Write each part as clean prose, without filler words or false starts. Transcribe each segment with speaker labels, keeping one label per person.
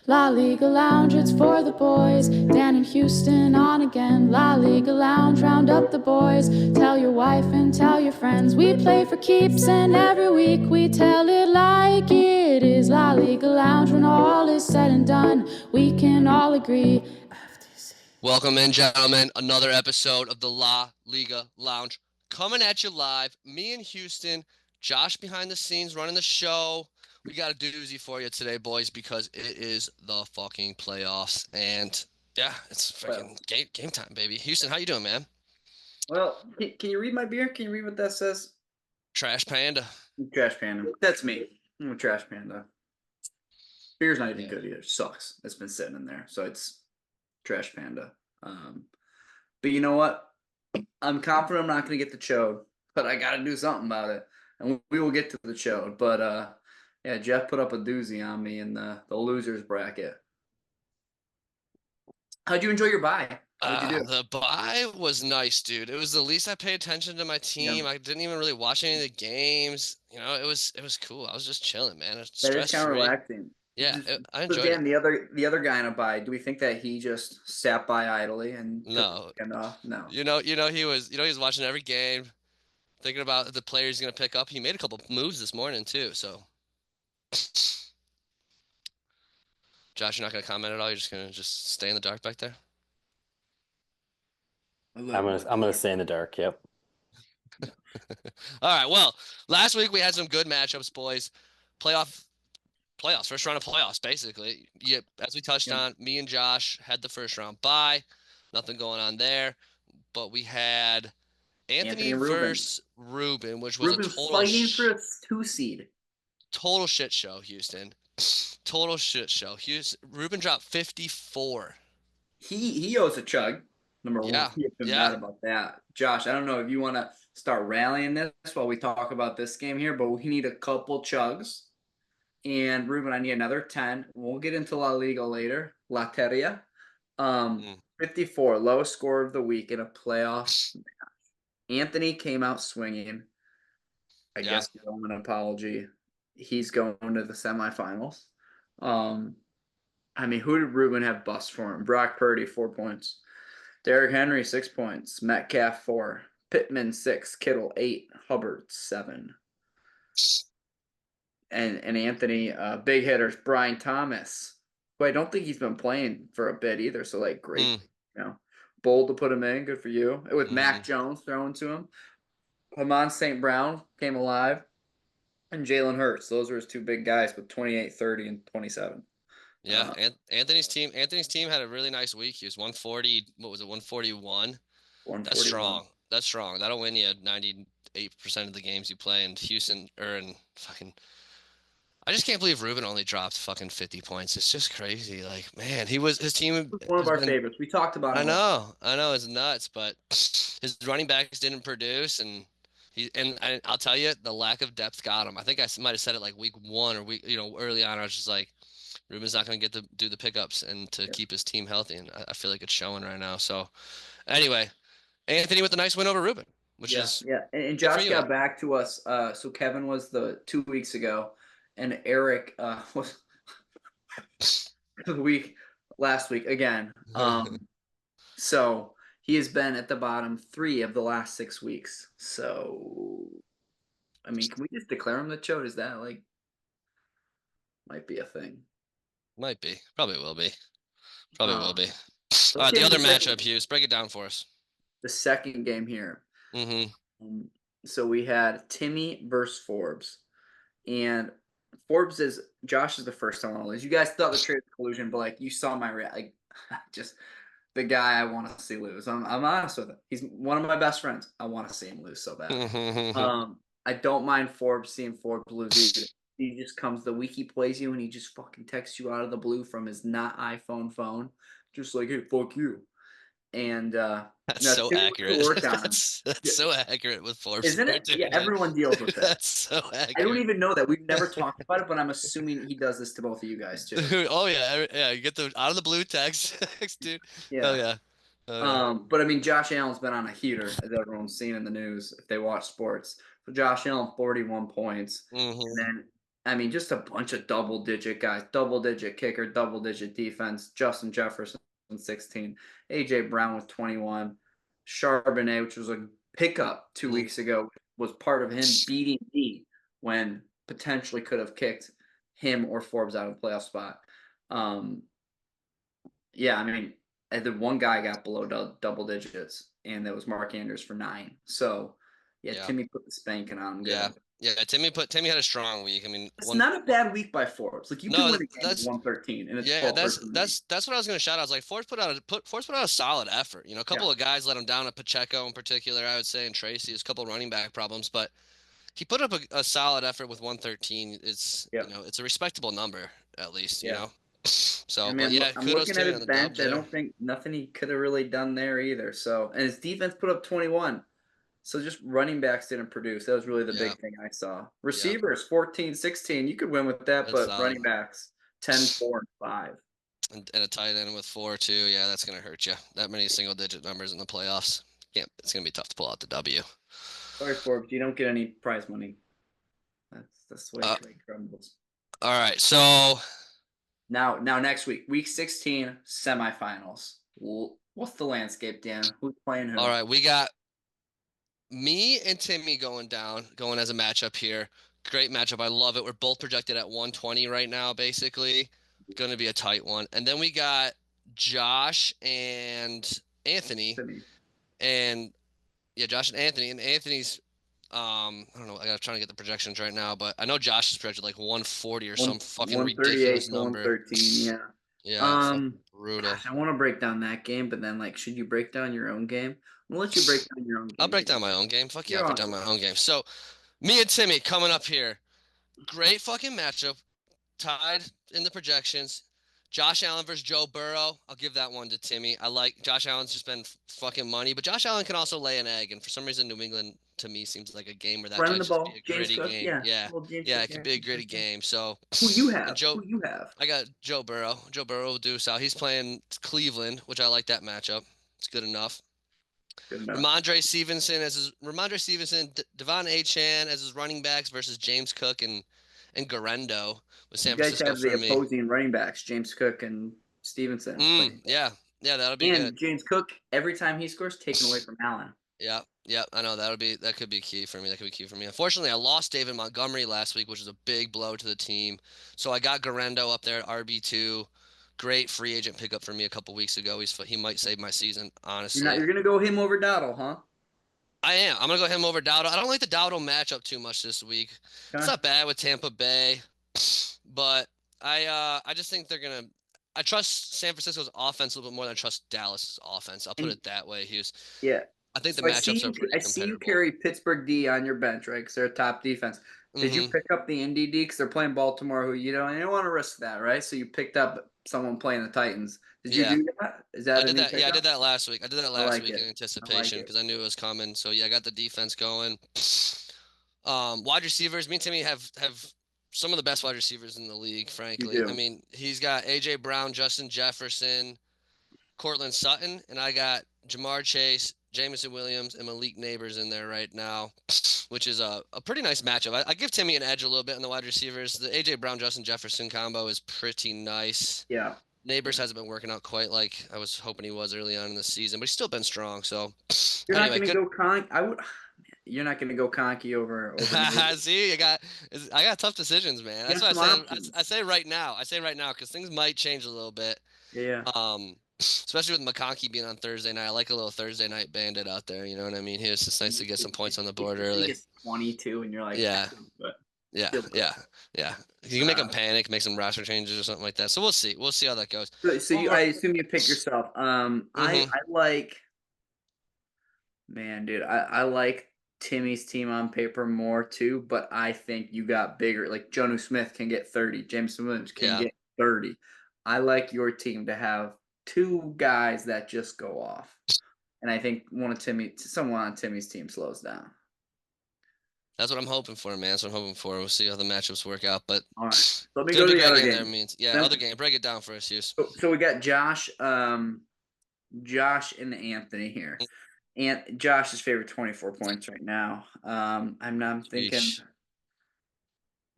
Speaker 1: La Liga Lounge, it's for the boys. Dan and Houston on again. La Liga Lounge, round up the boys. Tell your wife and tell your friends. We play for keeps and every week we tell it like it is. La Liga Lounge, when all is said and done, we can all agree.
Speaker 2: Welcome in, gentlemen. Another episode of the La Liga Lounge coming at you live. Me and Houston, Josh behind the scenes running the show. We got a doozy for you today, boys, because it is the fucking playoffs. And yeah, it's freaking game time, baby. Houston, how you doing, man?
Speaker 3: Well, can you read my beer? Can you read what that says?
Speaker 2: Trash Panda.
Speaker 3: Trash Panda. That's me. I'm a Trash Panda. Beer's not even good either. Sucks. It's been sitting in there. So it's Trash Panda. But you know what? I'm confident I'm not going to get the Chode, but I got to do something about it. And we will get to the Chode. But yeah, Jeff put up a doozy on me in the losers bracket. How'd you enjoy your bye? What'd you do?
Speaker 2: The bye was nice, dude. It was the least I paid attention to my team.
Speaker 3: Yeah.
Speaker 2: I didn't even really watch any of the games. You know, it was cool. I was just chilling, man. It's
Speaker 3: That is kind of
Speaker 2: stress-free.
Speaker 3: relaxing.
Speaker 2: Yeah, I
Speaker 3: So
Speaker 2: enjoyed
Speaker 3: Dan,
Speaker 2: it.
Speaker 3: the other guy in a bye, do we think that he just sat by idly and
Speaker 2: No.
Speaker 3: No.
Speaker 2: he was watching every game, thinking about the players he's gonna pick up. He made a couple moves this morning too. So, Josh, you're not gonna comment at all. You're just gonna stay in the dark back there.
Speaker 4: I'm gonna stay in the dark. Yep.
Speaker 2: All right. Well, last week we had some good matchups, boys. Playoffs, first round of playoffs, basically. Yep. As we touched on, me and Josh had the first round bye. Nothing going on there, but we had Anthony versus Ruben, which was
Speaker 3: Ruben's
Speaker 2: a total
Speaker 3: fighting for a 2 seed.
Speaker 2: Total shit show, Houston. Total shit show. Ruben dropped 54.
Speaker 3: He owes a chug. Number one.
Speaker 2: Yeah.
Speaker 3: He has been mad about that. Josh, I don't know if you want to start rallying this while we talk about this game here, but we need a couple chugs. And Ruben, I need another 10. We'll get into La Liga later. La Teria. 54, lowest score of the week in a playoff match. Anthony came out swinging. I guess you owe an apology. He's going to the semifinals. I mean, who did Ruben have bust for him? Brock Purdy, 4 points. Derrick Henry, 6 points. Metcalf, 4. Pittman, 6. Kittle, 8. Hubbard, 7. And Anthony, big hitters. Brian Thomas, who I don't think he's been playing for a bit either. So, like, great. You know, bold to put him in. Good for you. With Mac Jones throwing to him. Hamon St. Brown came alive. And Jalen Hurts. Those were his two big guys with 28, 30, and 27.
Speaker 2: Yeah, Anthony's team had a really nice week. He was 140. What was it? 141. That's strong. That's strong. That'll win you 98% of the games you play. And Houston I just can't believe Ruben only dropped fucking 50 points. It's just crazy. Like, man, his team.
Speaker 3: One of our favorites. We talked about him.
Speaker 2: I know, it's nuts, but his running backs didn't produce, and I'll tell you, the lack of depth got him. I think I might have said it like week 1 or early on. I was just like, Ruben's not going to get to do the pickups and to keep his team healthy, and I feel like it's showing right now. So, anyway, Anthony with a nice win over Ruben, which is
Speaker 3: and Josh got back to us. So Kevin was 2 weeks ago, and Eric was last week again. So he has been at the bottom 3 of the last 6 weeks. So, I mean, can we just declare him the Chode? Is that might be a thing?
Speaker 2: Might be. Probably will be. All right, the other matchup, Hughes. Break it down for us.
Speaker 3: The second game here. So we had Timmy versus Forbes. And Forbes Josh is the first time on the list. You guys thought the trade was collusion, but you saw my just the guy I want to see lose. I'm honest with him. He's one of my best friends. I want to see him lose so bad. I don't mind seeing Forbes lose either. He just comes the week he plays you and he just fucking texts you out of the blue from his not iPhone phone. Just like, hey, fuck you. And
Speaker 2: that's so accurate. That's so accurate with Forbes.
Speaker 3: Isn't it? Yeah, everyone deals with it.
Speaker 2: That's so accurate.
Speaker 3: I don't even know that. We've never talked about it, but I'm assuming he does this to both of you guys too.
Speaker 2: Oh yeah. You get the out of the blue text, dude.
Speaker 3: Yeah.
Speaker 2: Oh yeah.
Speaker 3: But I mean, Josh Allen's been on a heater, as everyone's seen in the news if they watch sports. So Josh Allen, 41 points. And then I mean, just a bunch of double-digit guys, double-digit kicker, double-digit defense. Justin Jefferson, 16. A.J. Brown with 21. Charbonnet, which was a pickup 2 weeks ago, was part of him beating me when potentially could have kicked him or Forbes out of the playoff spot. Yeah, I mean, the one guy got below double digits, and that was Mark Andrews for 9. So, yeah, Timmy put the spanking on him.
Speaker 2: Yeah. Yeah, Timmy had a strong week. I mean,
Speaker 3: it's not a bad week by Forbes. Like you can win a game with 113, and it's
Speaker 2: that's what I was gonna shout out. I was like, Forbes put out a solid effort. You know, a couple of guys let him down. At Pacheco in particular, I would say, and Tracy. There's a couple of running back problems, but he put up a solid effort with 113. It's you know, it's a respectable number at least. You know, so
Speaker 3: I mean,
Speaker 2: but yeah,
Speaker 3: I'm
Speaker 2: kudos
Speaker 3: looking
Speaker 2: to
Speaker 3: at
Speaker 2: him
Speaker 3: his
Speaker 2: on the
Speaker 3: bench.
Speaker 2: dubs
Speaker 3: I
Speaker 2: there.
Speaker 3: don't think nothing he could have really done there either. So, and his defense put up 21. So just running backs didn't produce. That was really the big thing I saw. Receivers 14, 16. You could win with that, but running backs 10, 4, and 5.
Speaker 2: And a tight end with 4 too. Yeah, that's gonna hurt you. That many single digit numbers in the playoffs. It's gonna be tough to pull out the W.
Speaker 3: Sorry, Forbes, you don't get any prize money. That's the way Trey crumbles.
Speaker 2: All right, so
Speaker 3: now next week 16 semifinals. What's the landscape, Dan? Who's playing who?
Speaker 2: All right, we got me and Timmy going as a matchup here. Great matchup. I love it. We're both projected at 120 right now, basically. Going to be a tight one. And then we got Josh and Anthony. And Josh and Anthony. And Anthony's I don't know. I got trying to get the projections right now, but I know Josh is projected like 140 or some fucking ridiculous number.
Speaker 3: 113, yeah.
Speaker 2: Yeah, brutal.
Speaker 3: Gosh, I want to break down that game, but then should you break down your own game? I'll let you break down your own game.
Speaker 2: I'll break down my own game. Fuck yeah, I'll break down my own game. So, me and Timmy coming up here. Great fucking matchup. Tied in the projections. Josh Allen versus Joe Burrow. I'll give that one to Timmy. I like Josh Allen's just been fucking money, but Josh Allen can also lay an egg. And for some reason, New England to me seems like a game where that might just be a gritty game. Yeah, it could be a gritty game. So
Speaker 3: who you have? Who you have?
Speaker 2: I got Joe Burrow. Joe Burrow will do so. He's playing Cleveland, which I like that matchup. It's good enough. Ramondre Stevenson, Devon Achane as his running backs versus James Cook and Garendo with San Francisco.
Speaker 3: You guys have the opposing running backs, James Cook and Stevenson.
Speaker 2: Yeah, that'll be good.
Speaker 3: And James Cook, every time he scores, taken away from Allen.
Speaker 2: Yeah, I know that could be key for me. Unfortunately, I lost David Montgomery last week, which is a big blow to the team. So I got Garendo up there at RB2. Great free agent pickup for me a couple weeks ago. He might save my season, honestly.
Speaker 3: You're gonna go him over Dowdle, huh?
Speaker 2: I am. I'm gonna go him over Dowdle. I don't like the Dowdle matchup too much this week. Okay. It's not bad with Tampa Bay, but I just think they're gonna. I trust San Francisco's offense a little bit more than I trust Dallas's offense. I'll put it that way, Hughes.
Speaker 3: Yeah.
Speaker 2: I think the matchups are pretty competitive.
Speaker 3: I see you carry Pittsburgh D on your bench, right? Because they're a top defense. Did you pick up the Indy D? Because they're playing Baltimore, who you don't want to risk that, right? So you picked up someone playing the Titans. Did you do that? Is that
Speaker 2: I did that? Yeah, I did that last week. I did that last week in anticipation because I knew it was coming. So yeah, I got the defense going. Wide receivers. Me and Timmy have some of the best wide receivers in the league, frankly. I mean, he's got A.J. Brown, Justin Jefferson, Cortland Sutton, and I got Jamar Chase, Jameson Williams, and Malik Neighbors in there right now, which is a pretty nice matchup. I give Timmy an edge a little bit on the wide receivers. The A.J. Brown, Justin Jefferson combo is pretty nice.
Speaker 3: Yeah.
Speaker 2: Neighbors hasn't been working out quite like I was hoping he was early on in the season, but he's still been strong. So
Speaker 3: you're not going to go Conk. You're not going to go Conky over.
Speaker 2: See, I got tough decisions, man. That's what I say right now. I say right now because things might change a little bit.
Speaker 3: Yeah.
Speaker 2: Especially with McConkey being on Thursday night. I like a little Thursday night bandit out there. You know what I mean? It's just nice to get some points on the board early.
Speaker 3: It's 22, and you're like,
Speaker 2: yeah. You can make them panic, make some roster changes or something like that. So we'll see. We'll see how that goes.
Speaker 3: So I assume you pick yourself. I like, man, dude. I like Timmy's team on paper more too, but I think you got bigger. Like Jonnu Smith can get 30. Jameson Williams can get 30. I like your team to have 2 guys that just go off, and I think someone on Timmy's team slows down.
Speaker 2: That's what I'm hoping for, man. That's what I'm hoping for. We'll see how the matchups work out. But
Speaker 3: all right, so let me go to the other game.
Speaker 2: Other game. Break it down for us, Hughes.
Speaker 3: So we got Josh and Anthony here. And Josh is favored 24 points right now. I'm thinking.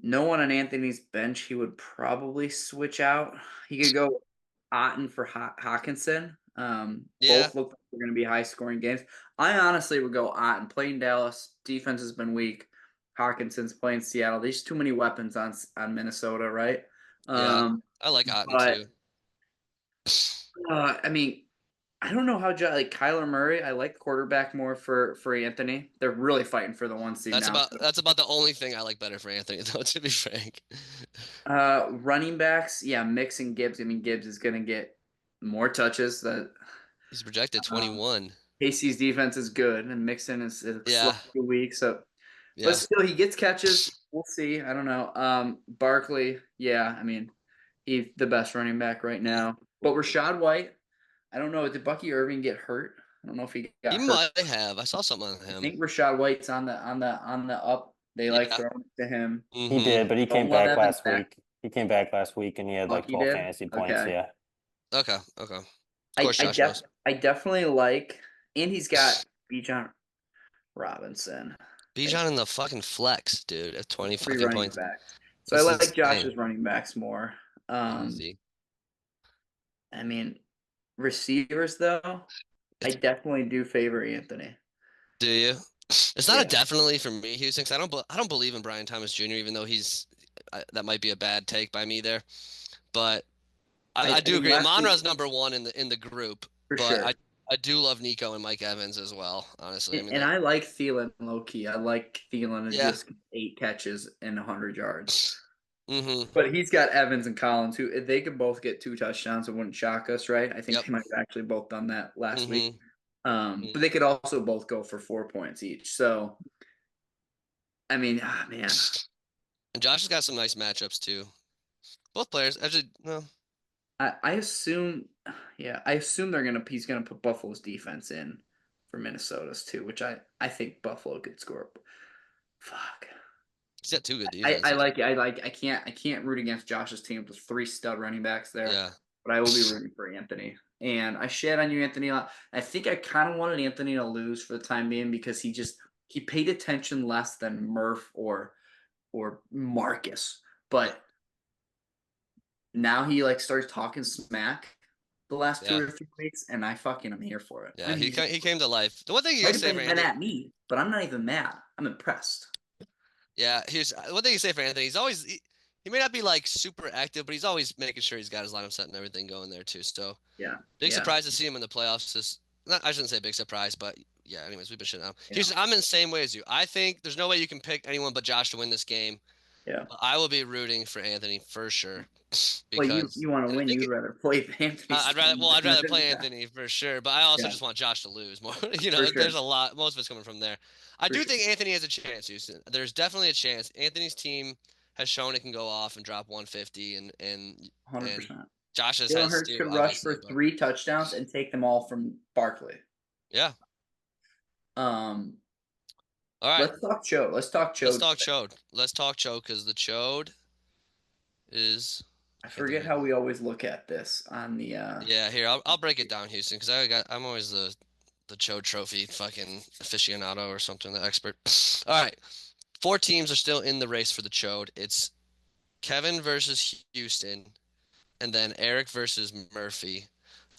Speaker 3: No one on Anthony's bench he would probably switch out. He could go Otten for Hawkinson.
Speaker 2: Yeah,
Speaker 3: Both look like they're going to be high scoring games. I honestly would go Otten. Playing Dallas, defense has been weak. Hawkinson's playing Seattle. There's too many weapons on Minnesota, right?
Speaker 2: yeah.
Speaker 3: Um,
Speaker 2: I like Otten
Speaker 3: but
Speaker 2: too.
Speaker 3: I mean, I don't know how like Kyler Murray. I like quarterback more for Anthony. They're really fighting for the 1 seed
Speaker 2: That's
Speaker 3: now.
Speaker 2: about the only thing I like better for Anthony, though, to be frank.
Speaker 3: Running backs, yeah, Mix and Gibbs. I mean, Gibbs is going to get more touches. That
Speaker 2: He's projected
Speaker 3: um,
Speaker 2: 21.
Speaker 3: KC's defense is good, and Mixon is
Speaker 2: Yeah,
Speaker 3: slightly weak. So, but
Speaker 2: yeah.
Speaker 3: still, he gets catches. We'll see. I don't know. Barkley, yeah, I mean, he's the best running back right now. But Rashad White, I don't know. Did Bucky Irving get hurt? I don't know if he
Speaker 2: He
Speaker 3: got hurt.
Speaker 2: might have. I saw something on
Speaker 3: I
Speaker 2: him.
Speaker 3: think Rashad White's on the up. They like
Speaker 2: Yeah.
Speaker 3: throwing it to him.
Speaker 4: He did, but he
Speaker 3: Don't
Speaker 4: came
Speaker 3: let
Speaker 4: back
Speaker 3: Evan
Speaker 4: last
Speaker 3: back.
Speaker 4: week. He came back last week and he had like
Speaker 3: Bucky
Speaker 4: 12
Speaker 3: did.
Speaker 4: fantasy points.
Speaker 3: Okay.
Speaker 4: Yeah.
Speaker 2: Okay. Okay. Of
Speaker 3: I
Speaker 2: course,
Speaker 3: I
Speaker 2: Josh
Speaker 3: def
Speaker 2: knows.
Speaker 3: I definitely like, and he's got Bijan Robinson, like
Speaker 2: Bijan in the fucking flex, dude, at 20
Speaker 3: three
Speaker 2: fucking
Speaker 3: running
Speaker 2: points.
Speaker 3: backs. So I
Speaker 2: That's
Speaker 3: like
Speaker 2: insane.
Speaker 3: Josh's running backs more. Um,
Speaker 2: Easy.
Speaker 3: I mean receivers though, I
Speaker 2: It's
Speaker 3: definitely do favor Anthony.
Speaker 2: Do you? It's not a
Speaker 3: Yeah,
Speaker 2: definitely for me, Houston, 'cause I don't believe in Brian Thomas Jr. Even though that might be a bad take by me there, but I
Speaker 3: I
Speaker 2: do
Speaker 3: mean
Speaker 2: agree.
Speaker 3: last week
Speaker 2: Amon-Ra's number one in the group,
Speaker 3: for
Speaker 2: but
Speaker 3: sure.
Speaker 2: I do love Nico and Mike Evans as well. Honestly, I mean
Speaker 3: And
Speaker 2: that.
Speaker 3: I like Thielen low key. I like Thielen to
Speaker 2: Yeah.
Speaker 3: just 8 catches and 100 yards.
Speaker 2: Mm-hmm.
Speaker 3: But he's got Evans and Collins who if they could both get 2 touchdowns, it wouldn't shock us, right? I think
Speaker 2: Yep.
Speaker 3: they might have actually both done that last week.
Speaker 2: Mm-hmm.
Speaker 3: But they could also both go for 4 points each. So I mean, man,
Speaker 2: And Josh has got some nice matchups too. Both players, actually, well,
Speaker 3: I assume, yeah, I assume he's gonna put Buffalo's defense in for Minnesota's too, which I think Buffalo could score. Fuck.
Speaker 2: he's got two good
Speaker 3: I
Speaker 2: defenses.
Speaker 3: like it. I can't root against Josh's team with 3 stud running backs there,
Speaker 2: Yeah.
Speaker 3: but I will be rooting for Anthony. And I shed on you, Anthony. I think I kind of wanted Anthony to lose for the time being because he paid attention less than Murph or Marcus, but now he like starts talking smack the last two
Speaker 2: Yeah.
Speaker 3: or 3 weeks, and I fucking am here for it.
Speaker 2: Yeah. He came to life. The one thing you
Speaker 3: Might
Speaker 2: can
Speaker 3: have
Speaker 2: say for
Speaker 3: been
Speaker 2: Anthony.
Speaker 3: at me, but I'm not even mad. I'm impressed.
Speaker 2: Yeah, here's one thing you say for Anthony. He may not be like super active, but he's always making sure he's got his lineup set and everything going there too. So
Speaker 3: Yeah,
Speaker 2: big
Speaker 3: yeah,
Speaker 2: surprise to see him in the playoffs. I shouldn't say big surprise, but yeah. Anyways, we've been shitting on him.
Speaker 3: yeah,
Speaker 2: I'm in the same way as you. I think there's no way you can pick anyone but Josh to win this game.
Speaker 3: yeah.
Speaker 2: But I will be rooting for Anthony for sure
Speaker 3: Well, you
Speaker 2: because
Speaker 3: you want to
Speaker 2: I
Speaker 3: win,
Speaker 2: think
Speaker 3: you'd rather play Anthony's team
Speaker 2: I'd rather
Speaker 3: than
Speaker 2: play
Speaker 3: yeah,
Speaker 2: Anthony for sure, but I also
Speaker 3: yeah,
Speaker 2: just want Josh to lose more.
Speaker 3: for sure,
Speaker 2: There's a lot. Most of it's coming from there. I
Speaker 3: for
Speaker 2: do
Speaker 3: sure,
Speaker 2: think Anthony has a chance, Houston. There's definitely a chance. Anthony's team has shown it can go off and drop 150, and
Speaker 3: 100%.
Speaker 2: Josh's
Speaker 3: Jalen
Speaker 2: has
Speaker 3: Hurts
Speaker 2: too,
Speaker 3: could rush
Speaker 2: obviously.
Speaker 3: for
Speaker 2: But
Speaker 3: 3 touchdowns and take them all from Barkley.
Speaker 2: yeah,
Speaker 3: Um,
Speaker 2: all right.
Speaker 3: let's talk Chode. Let's talk
Speaker 2: Let's
Speaker 3: Chode.
Speaker 2: talk Chode. Let's talk Chode because the Chode is.
Speaker 3: I
Speaker 2: I can't
Speaker 3: forget
Speaker 2: think of
Speaker 3: how
Speaker 2: it.
Speaker 3: we always look at this on the.
Speaker 2: Yeah, here I'll break it down, Houston, because I'm always the Chode Trophy fucking aficionado or something, the expert. All right, 4 teams are still in the race for the Chode. It's Kevin versus Houston, and then Eric versus Murphy.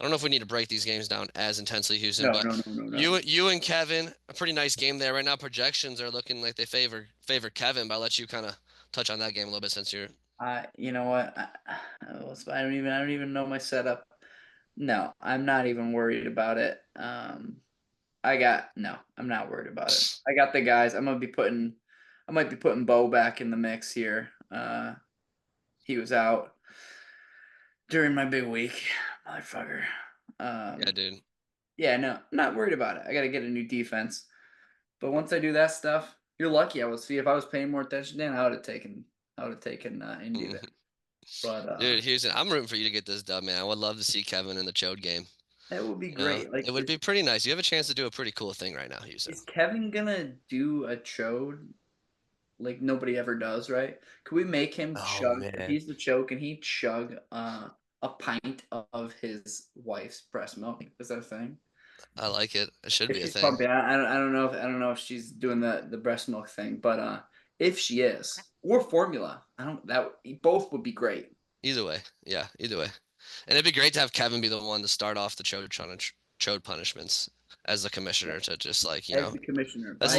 Speaker 2: I don't know if we need to break these games down as intensely, Houston,
Speaker 3: No,
Speaker 2: but
Speaker 3: no, no, no, no.
Speaker 2: you and Kevin, a pretty nice game there. Right now, projections are looking like they favor Kevin, but I'll let you kind of touch on that game a little bit since you're.
Speaker 3: You know what? I don't even know my setup. No, I'm not even worried about it. No, I'm not worried about it. I got the guys. I might be putting Bo back in the mix here. He was out during my big week, motherfucker.
Speaker 2: Yeah, dude.
Speaker 3: Yeah, no, I'm not worried about it. I got to get a new defense. But once I do that stuff, you're lucky. I will see if I was paying more attention, then I would have taken Indy there. But
Speaker 2: Dude, Houston, I'm rooting for you to get this dub, man. I would love to see Kevin in the Chode game.
Speaker 3: that would be
Speaker 2: You know,
Speaker 3: great. Like,
Speaker 2: it would be pretty nice. You have a chance to do a pretty cool thing right now, Houston.
Speaker 3: is Kevin gonna do a chode like nobody ever does, right? Could we make him
Speaker 2: Oh
Speaker 3: chug? If
Speaker 2: man,
Speaker 3: he's the choke, and he chug a pint of his wife's breast milk? Is that a thing?
Speaker 2: I like it. It should
Speaker 3: If
Speaker 2: be a
Speaker 3: she's
Speaker 2: thing.
Speaker 3: pumping, I don't know if she's doing the breast milk thing, but if she is, or formula. I don't that both would be great.
Speaker 2: Either way, yeah, either way. And it'd be great to have Kevin be the one to start off the chode punishments as the commissioner to just like,
Speaker 3: As the commissioner,
Speaker 2: that's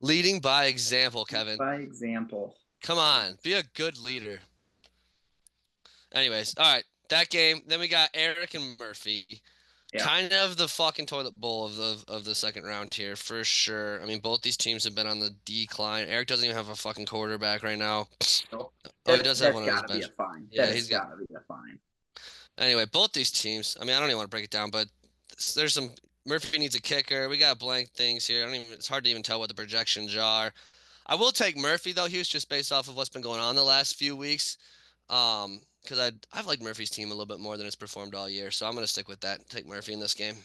Speaker 2: leading by example, Kevin.
Speaker 3: By example.
Speaker 2: Come on, be a good leader. Anyways, all right, that game. Then we got Eric and Murphy.
Speaker 3: Yeah.
Speaker 2: Kind of the fucking toilet bowl of the second round here for sure. I mean, both these teams have been on the decline. Eric doesn't even have a fucking quarterback right now.
Speaker 3: No.
Speaker 2: Oh, he does have one on his
Speaker 3: gotta be
Speaker 2: bench.
Speaker 3: a fine.
Speaker 2: Yeah,
Speaker 3: He's gotta be a fine.
Speaker 2: Anyway, both these teams. I mean, I don't even want to break it down, but there's some. Murphy needs a kicker. We got blank things here. It's hard to even tell what the projections are. I will take Murphy though, Hughes, just based off of what's been going on the last few weeks. Because I've liked Murphy's team a little bit more than it's performed all year, so I'm gonna stick with that. Take Murphy in this game.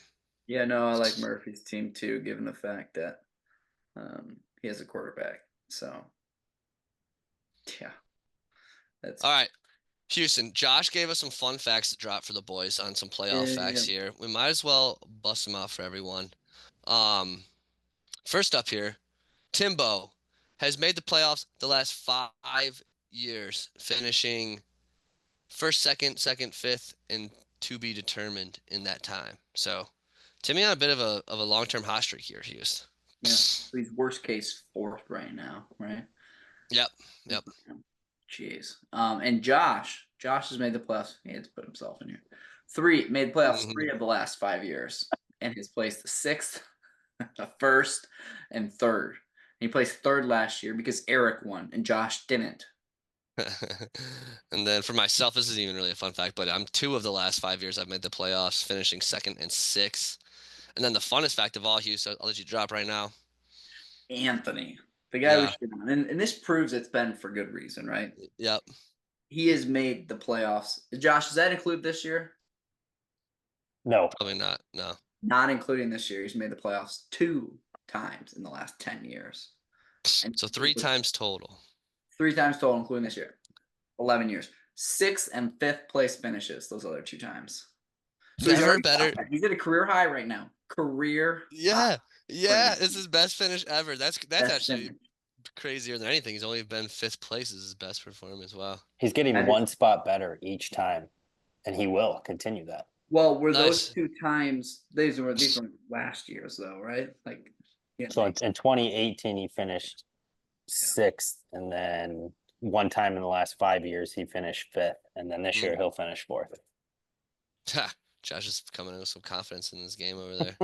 Speaker 3: Yeah, no, I like Murphy's team too, given the fact that he has a quarterback. So yeah, that's
Speaker 2: all right. Houston, Josh gave us some fun facts to drop for the boys on some playoff facts here. We might as well bust them out for everyone. First up here, Timbo has made the playoffs the last 5 years, finishing first, second, fifth, and to be determined in that time. So, Timmy on a bit of a long-term hot streak here, Houston.
Speaker 3: Yeah, so he's worst case fourth right now, right?
Speaker 2: Yep.
Speaker 3: Jeez. And Josh has made the playoffs. He had to put himself in here. Made playoffs 3 of the last 5 years, and he's placed the 6th, the 1st, and 3rd. He placed 3rd last year because Eric won and Josh didn't.
Speaker 2: And then for myself, this isn't even really a fun fact, but I'm 2 of the last 5 years I've made the playoffs, finishing 2nd and 6th. And then the funnest fact of all, Hugh, so I'll let you drop right now.
Speaker 3: Anthony, the guy we should on. And this proves it's been for good reason, right?
Speaker 2: Yep.
Speaker 3: He has made the playoffs. Josh, does that include this year?
Speaker 4: No.
Speaker 2: Probably not. No.
Speaker 3: Not including this year. He's made the playoffs 2 times in the last 10 years.
Speaker 2: And so 3 times total.
Speaker 3: 3 times total, including this year. 11 years. 6th and 5th place finishes those other 2 times. So
Speaker 2: Never better.
Speaker 3: He's at a career high right now. High.
Speaker 2: Yeah. This is his best finish ever. That's actually
Speaker 3: finish.
Speaker 2: Crazier than anything. He's only been 5th place is his best performance. Wow.
Speaker 4: He's getting one spot better each time, and he will continue that.
Speaker 3: Well, were those 2 times? These were last year's though, right? Like, yeah.
Speaker 4: So in 2018, he finished 6th, and then one time in the last 5 years, he finished 5th, and then this year he'll finish 4th.
Speaker 2: Josh is coming in with some confidence in this game over there.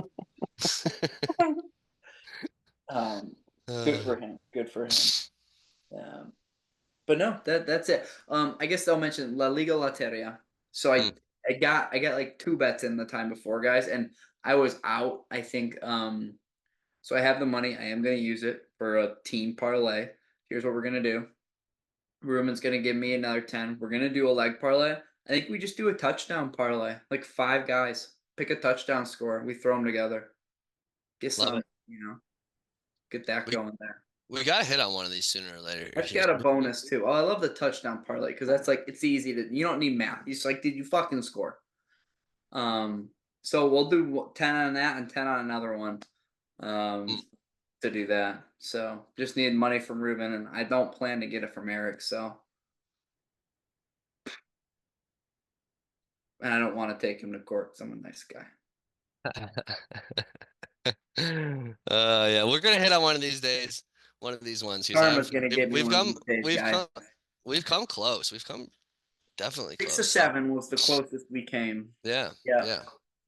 Speaker 3: Good for him. Good for him. But no, that's it. I guess I'll mention La Liga Loteria. So I got like 2 bets in the time before, guys, and I was out. I think so I have the money. I am gonna use it for a team parlay. Here's what we're gonna do. Ruben's gonna give me another 10. We're gonna do a leg parlay. I think we just do a touchdown parlay. Like 5 guys pick a touchdown score. We throw them together. Get some, get that going there.
Speaker 2: We got to hit on one of these sooner or later.
Speaker 3: I got a bonus too. Oh, I love the touchdown parlay because that's like it's easy to. You don't need math. It's like, did you fucking score? So we'll do 10 on that and 10 on another one. To do that. So just need money from Ruben, and I don't plan to get it from Eric. So. And I don't want to take him to court because I'm a nice guy.
Speaker 2: Yeah, we're gonna hit on one of these days. One of these ones.
Speaker 3: Karma's gonna get me
Speaker 2: We've come close. We've come definitely
Speaker 3: 6
Speaker 2: close.
Speaker 3: 6 or 7 was the closest we came.
Speaker 2: Yeah.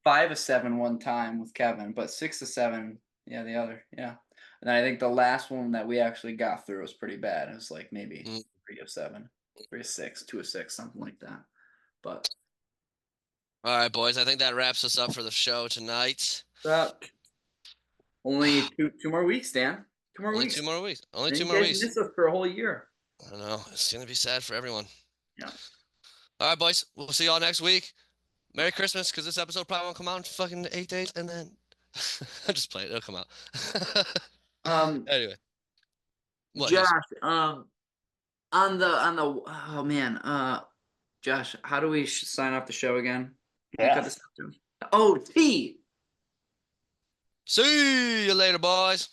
Speaker 3: 5 or 7 one time with Kevin, but 6 or 7, the other, And I think the last one that we actually got through was pretty bad. It was like maybe 3 of 7, 3 of 6, 2 of 6, something like that. But.
Speaker 2: All right, boys. I think that wraps us up for the show tonight.
Speaker 3: Only two more weeks, Dan. 2 more
Speaker 2: Only
Speaker 3: weeks.
Speaker 2: 2 more weeks. Only
Speaker 3: and
Speaker 2: 2 more weeks.
Speaker 3: Miss us for a whole year.
Speaker 2: I know. It's gonna be sad for everyone.
Speaker 3: Yeah.
Speaker 2: All right, boys. We'll see y'all next week. Merry Christmas, because this episode probably won't come out in fucking 8 days, and then I'll just play it. It'll come out. Anyway. What,
Speaker 3: Josh, on the Josh, how do we sign off the show again?
Speaker 4: Yeah.
Speaker 3: Oh, T.
Speaker 2: See you later, boys.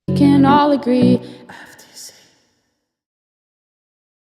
Speaker 1: We can all agree